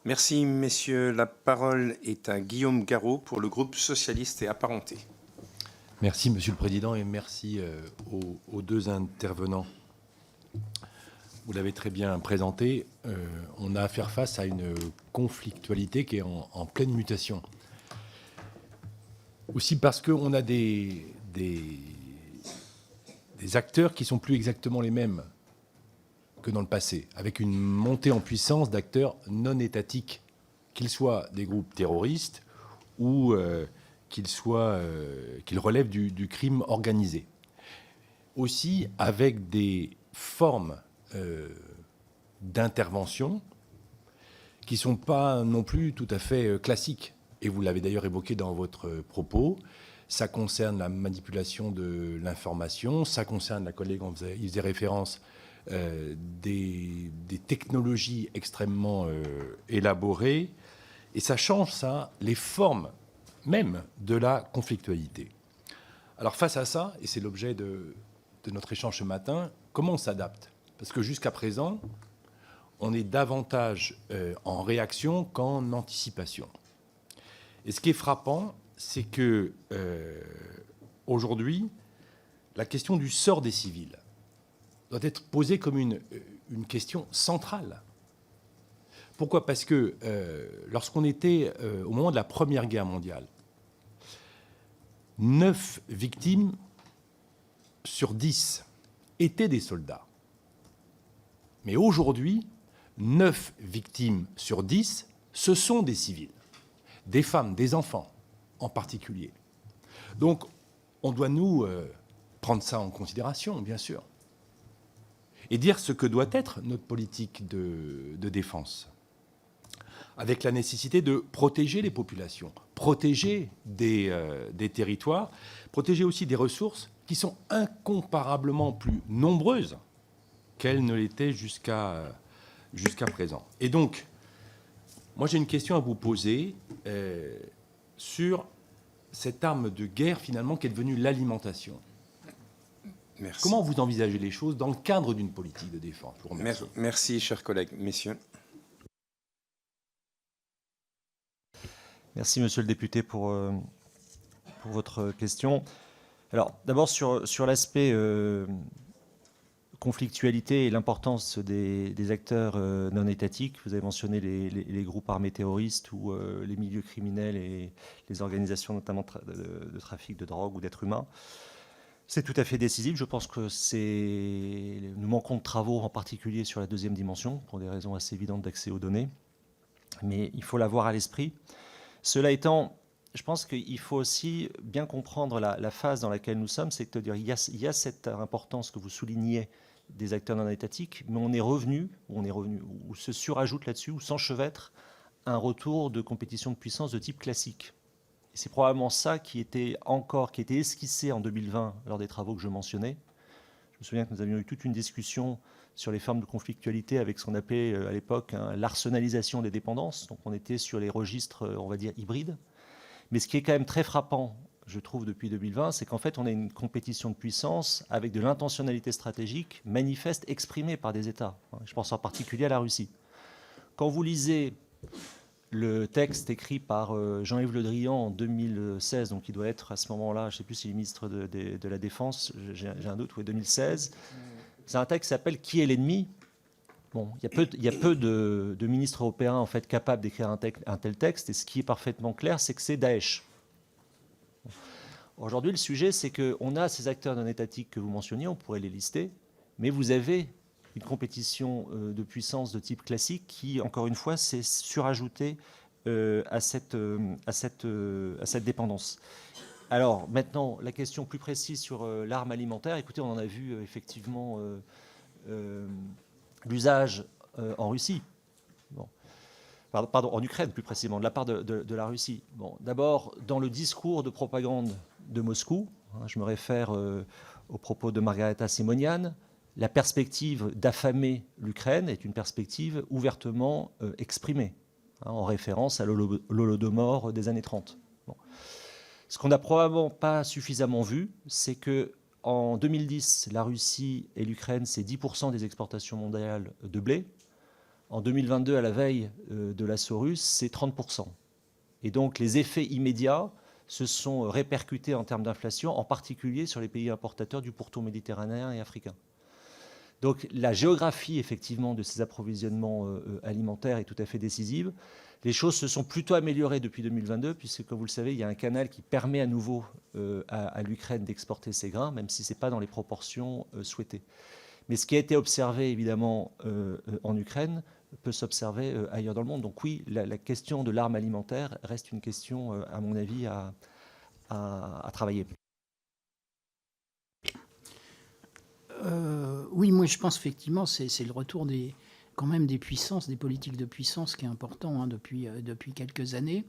Merci, messieurs. La parole est à Guillaume Garot pour le groupe socialiste et apparenté. Merci, Monsieur le Président, et merci aux deux intervenants. Vous l'avez très bien présenté. On a à faire face à une conflictualité qui est en pleine mutation. Aussi parce qu'on a des acteurs qui ne sont plus exactement les mêmes que dans le passé, avec une montée en puissance d'acteurs non étatiques, qu'ils soient des groupes terroristes ou qu'ils relèvent du crime organisé. Aussi avec des formes d'intervention qui ne sont pas non plus tout à fait classiques. Et vous l'avez d'ailleurs évoqué dans votre propos. Ça concerne la manipulation de l'information, ça concerne, la collègue il faisait référence, des technologies extrêmement élaborées, et ça change les formes même de la conflictualité. Alors face à ça, et c'est l'objet de notre échange ce matin, comment on s'adapte? Parce que jusqu'à présent, on est davantage en réaction qu'en anticipation. Et ce qui est frappant, c'est que aujourd'hui, la question du sort des civils doit être posée comme une question centrale. Pourquoi? Parce que lorsqu'on était au moment de la Première Guerre mondiale, 9 victimes sur 10 étaient des soldats. Mais aujourd'hui, 9 victimes sur 10, ce sont des civils, des femmes, des enfants en particulier. Donc, on doit nous prendre ça en considération, bien sûr, et dire ce que doit être notre politique de défense, avec la nécessité de protéger les populations, protéger des territoires, protéger aussi des ressources qui sont incomparablement plus nombreuses qu'elles ne l'étaient jusqu'à présent. Et donc, moi j'ai une question à vous poser sur cette arme de guerre finalement qui est devenue l'alimentation. Merci. Comment vous envisagez les choses dans le cadre d'une politique de défense? Je vous remercie. Merci, chers collègues. Messieurs. Merci, monsieur le député, pour votre question. Alors, d'abord, sur l'aspect conflictualité et l'importance des acteurs non étatiques, vous avez mentionné les groupes armés terroristes ou les milieux criminels et les organisations notamment de trafic de drogue ou d'êtres humains. C'est tout à fait décisif. Je pense que nous manquons de travaux, en particulier sur la deuxième dimension, pour des raisons assez évidentes d'accès aux données. Mais il faut l'avoir à l'esprit. Cela étant, je pense qu'il faut aussi bien comprendre la phase dans laquelle nous sommes, c'est-à-dire qu'il y a cette importance que vous souligniez des acteurs non étatiques, mais on est revenu, ou se surajoute là-dessus, ou s'enchevêtre un retour de compétition de puissance de type classique. Et c'est probablement ça qui était esquissé en 2020 lors des travaux que je mentionnais. Je me souviens que nous avions eu toute une discussion sur les formes de conflictualité avec ce qu'on appelait à l'époque l'arsenalisation des dépendances. Donc on était sur les registres, on va dire, hybrides. Mais ce qui est quand même très frappant, je trouve, depuis 2020, c'est qu'en fait, on a une compétition de puissance avec de l'intentionnalité stratégique manifeste exprimée par des États. Je pense en particulier à la Russie. Quand vous lisez le texte écrit par Jean-Yves Le Drian en 2016, donc il doit être à ce moment-là, je ne sais plus s'il est ministre de la Défense, j'ai un doute, oui, 2016, c'est un texte qui s'appelle « Qui est l'ennemi ?» Bon, il y a peu de ministres européens en fait, capables d'écrire un tel texte, et ce qui est parfaitement clair, c'est que c'est Daesh. Aujourd'hui, le sujet, c'est qu'on a ces acteurs non étatiques que vous mentionniez, on pourrait les lister, mais vous avez une compétition de puissance de type classique qui, encore une fois, s'est surajoutée à cette dépendance. Alors, maintenant, la question plus précise sur l'arme alimentaire. Écoutez, on en a vu effectivement l'usage en Russie. Bon. Pardon, en Ukraine plus précisément, de la part de la Russie. Bon, d'abord, dans le discours de propagande de Moscou, je me réfère aux propos de Margareta Simonian, la perspective d'affamer l'Ukraine est une perspective ouvertement exprimée, en référence à l'Holodomor des années 30. Bon. Ce qu'on n'a probablement pas suffisamment vu, c'est qu'en 2010, la Russie et l'Ukraine, c'est 10% des exportations mondiales de blé. En 2022, à la veille de l'assaut russe, c'est 30%. Et donc les effets immédiats se sont répercutés en termes d'inflation, en particulier sur les pays importateurs du pourtour méditerranéen et africain. Donc la géographie, effectivement, de ces approvisionnements alimentaires est tout à fait décisive. Les choses se sont plutôt améliorées depuis 2022, puisque, comme vous le savez, il y a un canal qui permet à nouveau à l'Ukraine d'exporter ses grains, même si ce n'est pas dans les proportions souhaitées. Mais ce qui a été observé, évidemment, en Ukraine peut s'observer ailleurs dans le monde. Donc oui, la question de l'arme alimentaire reste une question, à mon avis, à travailler. Oui, moi je pense effectivement c'est le retour quand même des puissances, des politiques de puissance qui est important depuis quelques années.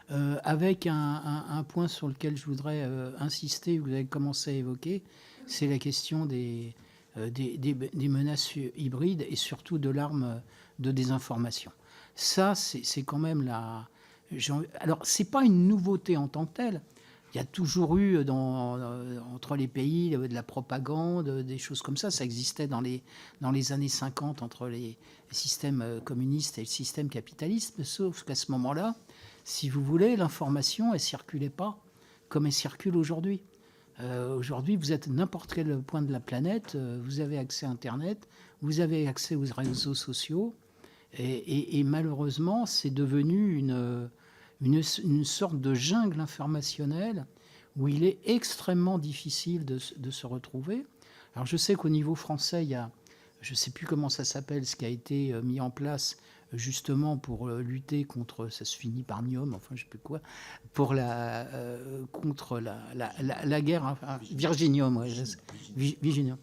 Avec un point sur lequel je voudrais insister, que vous avez commencé à évoquer, c'est la question des menaces hybrides et surtout de l'arme de désinformation. Ça, c'est quand même alors, c'est pas une nouveauté en tant que telle. Il y a toujours eu entre les pays de la propagande, des choses comme ça. Ça existait dans les années 50 entre les systèmes communistes et le système capitaliste. Sauf qu'à ce moment-là, si vous voulez, l'information, elle ne circulait pas comme elle circule aujourd'hui. Aujourd'hui, vous êtes à n'importe quel point de la planète, vous avez accès à Internet, vous avez accès aux réseaux sociaux. Et malheureusement, c'est devenu une sorte de jungle informationnelle où il est extrêmement difficile de se retrouver. Alors je sais qu'au niveau français, il y a, je ne sais plus comment ça s'appelle, ce qui a été mis en place justement pour lutter contre, ça se finit par NIOM, enfin je ne sais plus quoi, pour contre la guerre, enfin, Virginium, ouais, Virginium,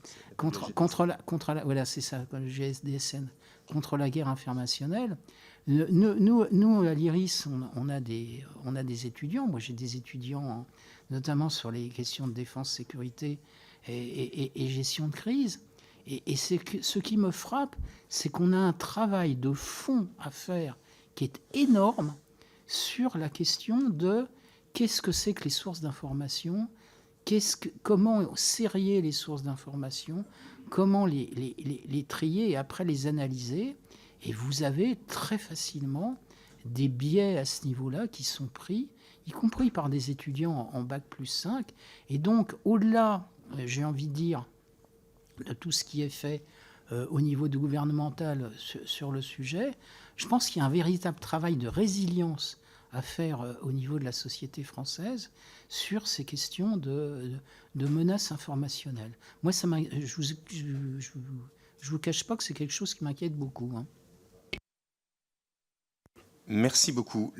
voilà c'est ça, le GSDSN, contre la guerre informationnelle. Nous, à l'IRIS, on a des étudiants. Moi, j'ai des étudiants, notamment sur les questions de défense, sécurité et gestion de crise. Et ce qui me frappe, c'est qu'on a un travail de fond à faire qui est énorme sur la question de qu'est-ce que c'est que les sources d'information, comment serrer les sources d'information, comment les trier et après les analyser. Et vous avez très facilement des biais à ce niveau-là qui sont pris, y compris par des étudiants en Bac+5. Et donc, au-delà, j'ai envie de dire, de tout ce qui est fait au niveau du gouvernemental sur le sujet, je pense qu'il y a un véritable travail de résilience à faire au niveau de la société française sur ces questions de menaces informationnelles. Moi, je vous cache pas que c'est quelque chose qui m'inquiète beaucoup. Merci beaucoup.